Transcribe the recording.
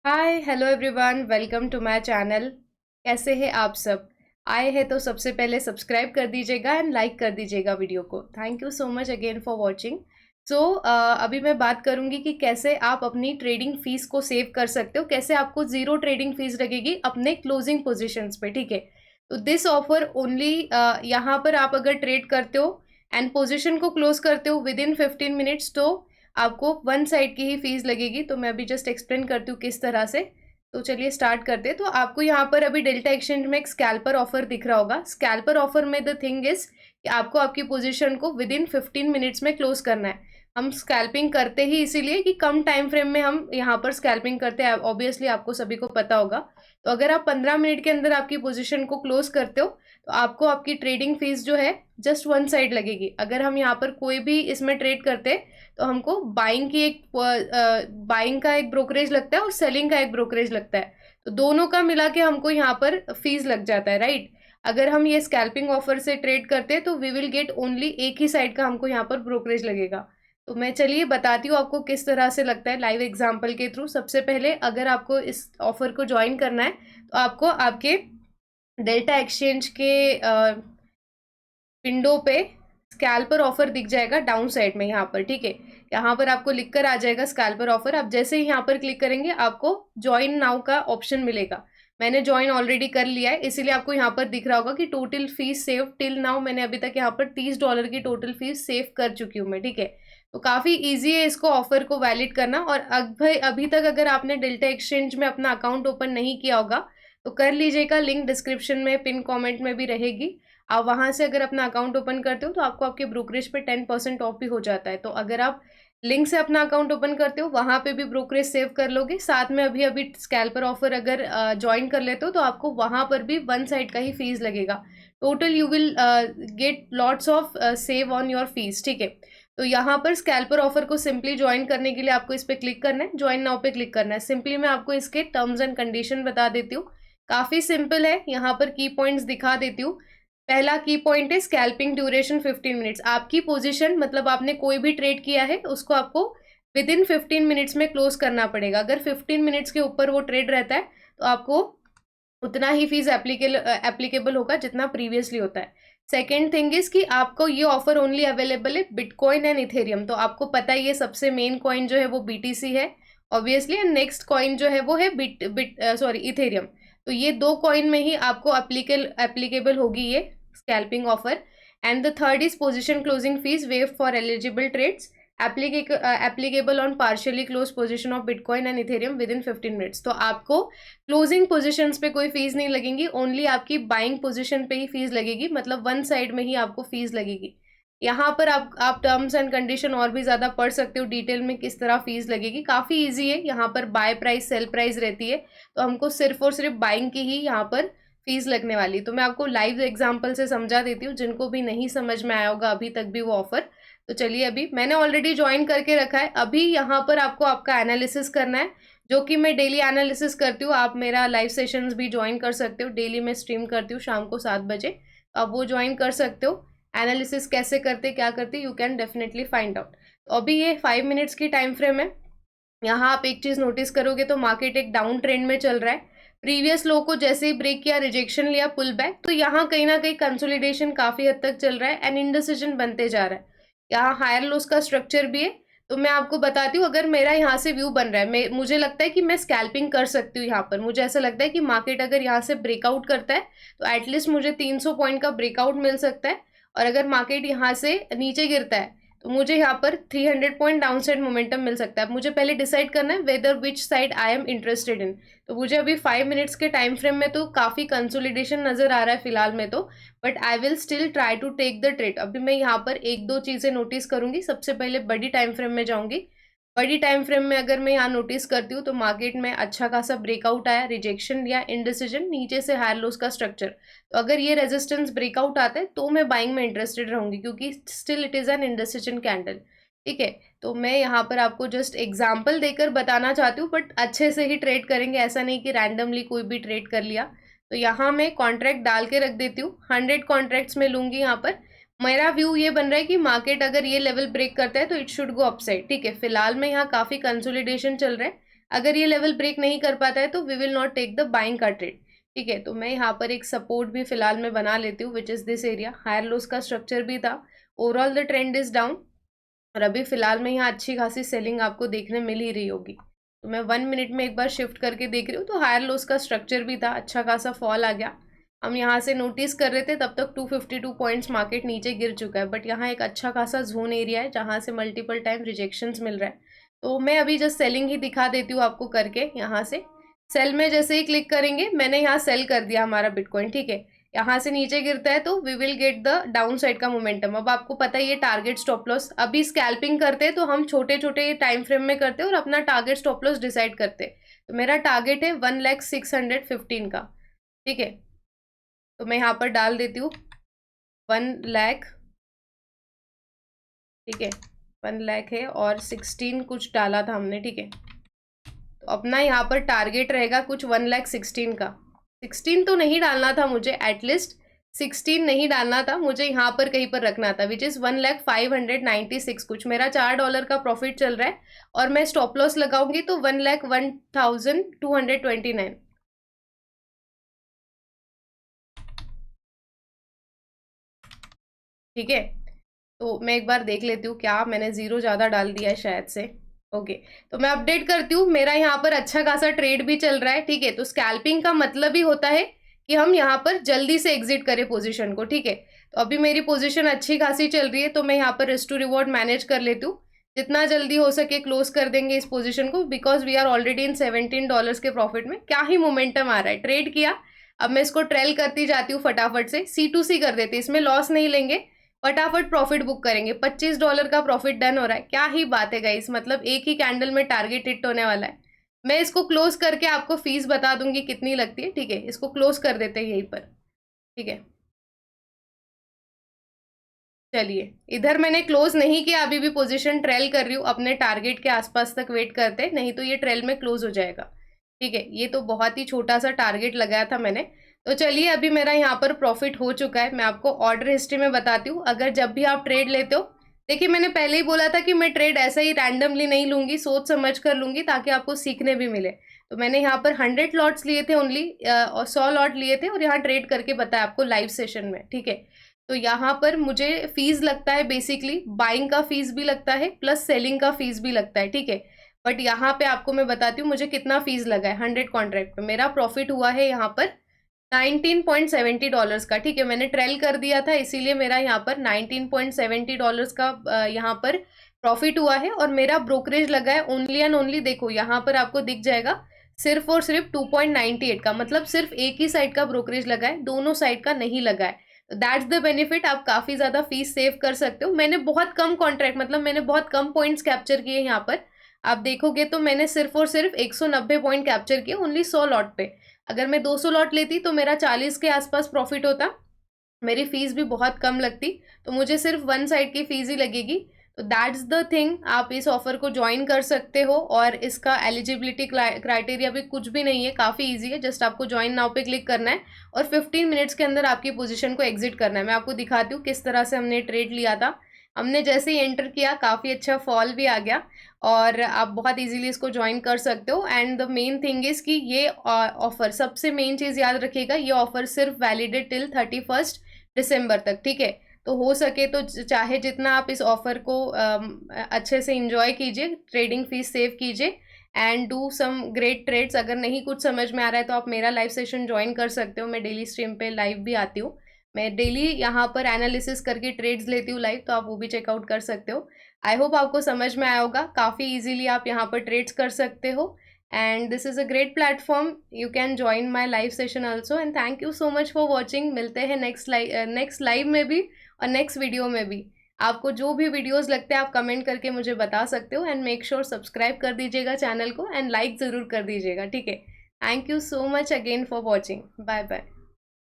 Hi hello everyone, welcome to my channel. कैसे हैं आप सब? आए हैं तो सबसे पहले सब्सक्राइब कर दीजिएगा एंड लाइक कर दीजिएगा वीडियो को। Thank you so much again for watching. So अभी मैं बात करूंगी कि कैसे आप अपनी ट्रेडिंग फीस को सेव कर सकते हो, कैसे आपको ज़ीरो ट्रेडिंग फीस लगेगी अपने क्लोजिंग पोजिशंस पे। ठीक है, तो दिस ऑफर ओनली यहाँ पर आप अगर ट्रेड करते हो एंड पोजिशन को क्लोज करते हो विद इन 15 मिनट्स, तो आपको वन साइड की ही फीस लगेगी। तो मैं अभी जस्ट एक्सप्लेन करती हूँ किस तरह से। तो चलिए स्टार्ट करते हैं। तो आपको यहाँ पर अभी डेल्टा एक्सचेंज में एक स्कैल्पर ऑफर दिख रहा होगा। स्कैल्पर ऑफर में द थिंग इज कि आपको आपकी पोजीशन को विद इन 15 मिनट्स में क्लोज करना है। हम स्कैल्पिंग करते ही इसीलिए कि कम टाइम फ्रेम में हम यहाँ पर स्कैल्पिंग करते हैं, ऑब्वियसली आपको सभी को पता होगा। तो अगर आप 15 मिनट के अंदर आपकी पोजीशन को क्लोज करते हो तो आपको आपकी ट्रेडिंग फीस जो है जस्ट वन साइड लगेगी। अगर हम यहाँ पर कोई भी इसमें ट्रेड करते हैं तो हमको बाइंग का एक ब्रोकरेज लगता है और सेलिंग का एक ब्रोकरेज लगता है। तो दोनों का मिला के हमको यहाँ पर फीस लग जाता है, राइट। अगर हम ये स्कैल्पिंग ऑफर से ट्रेड करते हैं तो वी विल गेट ओनली एक ही साइड का हमको यहाँ पर ब्रोकरेज लगेगा। तो मैं चलिए बताती हूँ आपको किस तरह से लगता है लाइव एग्जाम्पल के थ्रू। सबसे पहले अगर आपको इस ऑफर को ज्वाइन करना है तो आपको आपके डेल्टा एक्सचेंज के विंडो पे स्कैल्पर ऑफर दिख जाएगा डाउन साइड में यहाँ पर। ठीक है, यहाँ पर आपको लिख कर आ जाएगा स्कैल्पर ऑफर। आप जैसे ही यहाँ पर क्लिक करेंगे आपको ज्वाइन नाउ का ऑप्शन मिलेगा। मैंने ज्वाइन ऑलरेडी कर लिया है, इसीलिए आपको यहाँ पर दिख रहा होगा कि total fees save till now. मैंने अभी तक यहाँ पर $30 की टोटल फीस सेव कर चुकी हूँ मैं। ठीक है, तो काफ़ी ईजी है इसको ऑफर को वैलिड करना। और अभी तक अगर आपने डेल्टा एक्सचेंज में अपना अकाउंट ओपन नहीं किया होगा तो कर लीजिएगा। लिंक डिस्क्रिप्शन में पिन कॉमेंट में भी रहेगी। आप वहाँ से अगर अपना अकाउंट ओपन करते हो तो आपको आपके ब्रोकरेज पे 10% ऑफ भी हो जाता है। तो अगर आप लिंक से अपना अकाउंट ओपन करते हो वहाँ पे भी ब्रोकरेज सेव कर लोगे। साथ में अभी अभी स्कैल्पर ऑफर अगर ज्वाइन कर लेते हो तो आपको वहाँ पर भी वन साइड का ही फीस लगेगा। Total you will get lots of save on your fees. ठीक है, तो यहाँ पर स्कैल्पर ऑफर को सिंपली ज्वाइन करने के लिए आपको इस पर क्लिक करना है, ज्वाइन नाउ पे क्लिक करना है। सिंपली मैं आपको इसके टर्म्स एंड कंडीशन बता देती हूँ। काफ़ी सिंपल है, यहाँ पर की पॉइंट्स दिखा देती हूँ। पहला की पॉइंट है स्कैल्पिंग ड्यूरेशन 15 मिनट्स। आपकी पोजीशन मतलब आपने कोई भी ट्रेड किया है उसको आपको विद इन 15 मिनट्स में क्लोज करना पड़ेगा। अगर 15 मिनट्स के ऊपर वो ट्रेड रहता है तो आपको उतना ही फीस एप्लीकेबल होगा जितना प्रीवियसली होता है। सेकेंड थिंग इज कि आपको ये ऑफर ओनली अवेलेबल है बिटकॉइन एंड इथेरियम। तो आपको पता ही है सबसे मेन कॉइन जो है वो BTC है ऑब्वियसली, एंड नेक्स्ट कॉइन जो है वो है इथेरियम। तो ये दो कॉइन में ही आपको एप्लीकेबल होगी ये scalping offer. And the third is position closing fees waive for eligible trades applicable on partially close position of bitcoin and ethereum within 15 minutes. तो आपको क्लोजिंग पोजिशंस पे कोई फीस नहीं लगेगी, ओनली आपकी बाइंग पोजिशन पे ही fees लगेगी। मतलब वन साइड में ही आपको फीस लगेगी। यहाँ पर आप टर्म्स एंड कंडीशन और भी ज़्यादा पढ़ सकते हो डिटेल में किस तरह फीस लगेगी। काफ़ी इजी है, यहाँ पर बाय प्राइस सेल प्राइस रहती है। तो हमको सिर्फ और सिर्फ बाइंग की ही यहाँ पर फीस लगने वाली। तो मैं आपको लाइव एग्जांपल से समझा देती हूँ जिनको भी नहीं समझ में आया होगा अभी तक भी वो ऑफर। तो चलिए, अभी मैंने ऑलरेडी ज्वाइन करके रखा है। अभी यहाँ पर आपको आपका एनालिसिस करना है, जो कि मैं डेली एनालिसिस करती हूँ। आप मेरा लाइव सेशंस भी ज्वाइन कर सकते हो, डेली मैं स्ट्रीम करती हूँ शाम को 7 बजे। तो आप वो ज्वाइन कर सकते हो। एनालिसिस कैसे करते क्या करते you can definitely find out. तो अभी ये 5 मिनट्स की टाइम फ्रेम है। यहाँ आप एक चीज़ नोटिस करोगे तो मार्केट एक डाउन ट्रेंड में चल रहा है। प्रीवियस लो को जैसे ही ब्रेक किया, रिजेक्शन लिया, पुल बैक, तो यहाँ कहीं ना कहीं कंसोलिडेशन काफ़ी हद तक चल रहा है एंड इंडिसीजन बनते जा रहा है। यहाँ हायर लोस का स्ट्रक्चर भी है। तो मैं आपको बताती हूँ, अगर मेरा यहाँ से व्यू बन रहा है, मुझे लगता है कि मैं स्कैल्पिंग कर सकती हूँ। यहाँ पर मुझे ऐसा लगता है कि मार्केट अगर यहाँ से ब्रेकआउट करता है तो एटलीस्ट मुझे 300 पॉइंट का ब्रेकआउट मिल सकता है। और अगर मार्केट यहाँ से नीचे गिरता है तो मुझे यहाँ पर 300 पॉइंट डाउन साइड मोमेंटम मिल सकता है। मुझे पहले डिसाइड करना है whether which side I am interested in. तो मुझे अभी 5 मिनट्स के टाइम फ्रेम में तो काफ़ी कंसोलिडेशन नज़र आ रहा है फिलहाल में तो, but I will still try to take the trade. अभी मैं यहाँ पर एक दो चीज़ें नोटिस करूँगी। सबसे पहले बड़ी टाइम फ्रेम में जाऊँगी। बड़ी टाइम फ्रेम में अगर मैं यहाँ नोटिस करती हूँ तो मार्केट में अच्छा खासा ब्रेकआउट आया, रिजेक्शन लिया, इंडिसीजन, नीचे से हायर लोस का स्ट्रक्चर। तो अगर ये रेजिस्टेंस ब्रेकआउट आता है तो मैं बाइंग में इंटरेस्टेड रहूंगी, क्योंकि still it is an indecision candle. ठीक है, तो मैं यहाँ पर आपको जस्ट एग्जाम्पल देकर बताना चाहती हूँ, बट अच्छे से ही ट्रेड करेंगे, ऐसा नहीं कि रैंडमली कोई भी ट्रेड कर लिया। तो यहाँ मैं कॉन्ट्रैक्ट डाल के रख देती हूँ। 100 कॉन्ट्रैक्ट्स में लूँगी। यहाँ पर मेरा व्यू ये बन रहा है कि मार्केट अगर ये लेवल ब्रेक करता है तो इट शुड गो अपसाइड। ठीक है, फिलहाल में यहाँ काफ़ी कंसोलिडेशन चल रहा है। अगर ये लेवल ब्रेक नहीं कर पाता है तो we will not take the buying का ट्रेड, ठीक है। तो मैं यहाँ पर एक सपोर्ट भी फिलहाल में बना लेती हूँ, which is this area. Higher lows का स्ट्रक्चर भी था, overall the trend is down, और अभी फिलहाल में यहाँ अच्छी खासी सेलिंग आपको देखने मिल ही रही होगी। तो मैं 1 मिनट में एक बार शिफ्ट करके देख रही हूँ, तो हायर लोस का स्ट्रक्चर भी था, अच्छा खासा फॉल आ गया। हम यहाँ से नोटिस कर रहे थे तब तक 252 पॉइंट्स मार्केट नीचे गिर चुका है, बट यहाँ एक अच्छा खासा जोन एरिया है जहाँ से मल्टीपल टाइम रिजेक्शंस मिल रहा है। तो मैं अभी जस्ट सेलिंग ही दिखा देती हूँ आपको करके। यहाँ से सेल में जैसे ही क्लिक करेंगे, मैंने यहाँ सेल कर दिया हमारा बिटकॉइन, ठीक है। यहाँ से नीचे गिरता है तो we will get the down side का मोमेंटम। अब आपको पता ही है टारगेट स्टॉप लॉस, अभी स्कैल्पिंग करते हैं तो हम छोटे छोटे टाइम फ्रेम में करते हैं और अपना टारगेट स्टॉप लॉस डिसाइड करते हैं। तो मेरा टारगेट है 1,06,15 का, ठीक है। तो मैं यहाँ पर डाल देती हूँ 1 लाख, ठीक है। 1 लाख है और 16 कुछ डाला था हमने, ठीक है। तो अपना यहाँ पर टारगेट रहेगा कुछ 1,16,000 का। 16 तो नहीं डालना था मुझे, एटलीस्ट 16 नहीं डालना था मुझे, यहाँ पर कहीं पर रखना था, विच इज़ 1,0596 कुछ। मेरा $4 का प्रॉफिट चल रहा है और मैं स्टॉप लॉस लगाऊंगी तो 1,01,229, ठीक है। तो मैं एक बार देख लेती हूँ, क्या मैंने ज़ीरो ज़्यादा डाल दिया है शायद से। ओके, तो मैं अपडेट करती हूँ। मेरा यहाँ पर अच्छा खासा ट्रेड भी चल रहा है, ठीक है। तो स्कैल्पिंग का मतलब ही होता है कि हम यहाँ पर जल्दी से एग्जिट करें पोजीशन को, ठीक है। तो अभी मेरी पोजीशन अच्छी खासी चल रही है, तो मैं यहाँ पर रिस्क टू रिवॉर्ड मैनेज कर लेती हूँ। जितना जल्दी हो सके क्लोज कर देंगे इस पोजीशन को, because we are already in $17 के प्रॉफिट में। क्या ही मोमेंटम आ रहा है, ट्रेड किया, अब मैं इसको ट्रेल करती जाती हूँ फटाफट से। C2C कर देते, इसमें लॉस नहीं लेंगे, फटाफट प्रॉफिट बुक करेंगे। $25 का प्रॉफिट डन हो रहा है, क्या ही बात है गाइस, मतलब एक ही कैंडल में टारगेट हिट होने वाला है। मैं इसको क्लोज करके आपको फीस बता दूंगी कितनी लगती है, ठीक है। इसको क्लोज कर देते हैं यहीं पर, ठीक है। चलिए, इधर मैंने क्लोज नहीं किया, अभी भी पोजीशन ट्रेल कर रही हूँ, अपने टारगेट के आसपास तक वेट करते, नहीं तो ये ट्रेल में क्लोज हो जाएगा, ठीक है। ये तो बहुत ही छोटा सा टारगेट लगाया था मैंने। तो चलिए, अभी मेरा यहाँ पर प्रॉफिट हो चुका है। मैं आपको ऑर्डर हिस्ट्री में बताती हूँ। अगर जब भी आप ट्रेड लेते हो, देखिए मैंने पहले ही बोला था कि मैं ट्रेड ऐसा ही रैंडमली नहीं लूंगी, सोच समझ कर लूंगी, ताकि आपको सीखने भी मिले। तो मैंने यहाँ पर 100 लॉट्स लिए थे ओनली, और 100 लॉट लिए थे और यहाँ ट्रेड करके बताया आपको लाइव सेशन में, ठीक है। तो यहाँ पर मुझे फीस लगता है, बेसिकली बाइंग का फीस भी लगता है प्लस सेलिंग का फीस भी लगता है, ठीक है। बट यहाँ पे आपको मैं बताती हूँ मुझे कितना फीस लगा है। 100 कॉन्ट्रैक्ट पे मेरा प्रॉफिट हुआ है यहाँ पर $19.70 का, ठीक है। मैंने ट्रेल कर दिया था, इसीलिए मेरा यहाँ पर $19.70 का यहाँ पर प्रॉफिट हुआ है। और मेरा ब्रोकरेज लगा है ओनली एंड ओनली, देखो यहाँ पर आपको दिख जाएगा, सिर्फ और सिर्फ 2.98 का, मतलब सिर्फ एक ही साइड का ब्रोकरेज लगा है, दोनों साइड का नहीं लगा है। दैट्स द बेनिफिट, आप काफ़ी ज़्यादा फीस सेव कर सकते हो। मैंने बहुत कम कॉन्ट्रैक्ट, मतलब मैंने बहुत कम पॉइंट्स कैप्चर किए यहाँ पर। आप देखोगे तो मैंने सिर्फ और सिर्फ 190 पॉइंट कैप्चर किए ओनली 100 लॉट पे। अगर मैं 200 लॉट लेती तो मेरा 40 के आसपास प्रॉफिट होता, मेरी फीस भी बहुत कम लगती, तो मुझे सिर्फ वन साइड की फीस ही लगेगी। तो दैट्स द थिंग, आप इस ऑफर को ज्वाइन कर सकते हो और इसका एलिजिबिलिटी क्राइटेरिया भी कुछ भी नहीं है, काफ़ी इजी है। जस्ट आपको ज्वाइन नाउ पे क्लिक करना है और 15 मिनट्स के अंदर आपकी पोजीशन को एग्जिट करना है। मैं आपको दिखाती हूँ किस तरह से हमने ट्रेड लिया था। हमने जैसे ही एंटर किया, काफ़ी अच्छा फॉल भी आ गया और आप बहुत इजीली इसको ज्वाइन कर सकते हो। And the main thing is कि ये ऑफर, सबसे मेन चीज़ याद रखिएगा, ये ऑफर सिर्फ वैलिडेड टिल 31 दिसंबर तक, ठीक है। तो हो सके तो चाहे जितना आप इस ऑफर को अच्छे से इंजॉय कीजिए, ट्रेडिंग फीस सेव कीजिए and do some great trades. अगर नहीं कुछ समझ में आ रहा है तो आप मेरा लाइव सेशन ज्वाइन कर सकते हो, मैं डेली स्ट्रीम पे लाइव भी आती हूँ। मैं डेली यहाँ पर एनालिसिस करके ट्रेड्स लेती हूँ लाइव, तो आप वो भी चेकआउट कर सकते हो। आई होप आपको समझ में आया होगा, काफ़ी ईजिली आप यहाँ पर ट्रेड्स कर सकते हो। And this is a great platform, you can join my live session also. And thank you so much for watching. मिलते हैं नेक्स्ट लाइव में भी और नेक्स्ट वीडियो में भी। आपको जो भी वीडियोस लगते हैं आप कमेंट करके मुझे बता सकते हो। एंड मेक श्योर सब्सक्राइब कर दीजिएगा चैनल को एंड लाइक ज़रूर कर दीजिएगा, ठीक है। Thank you so much again for watching, bye bye.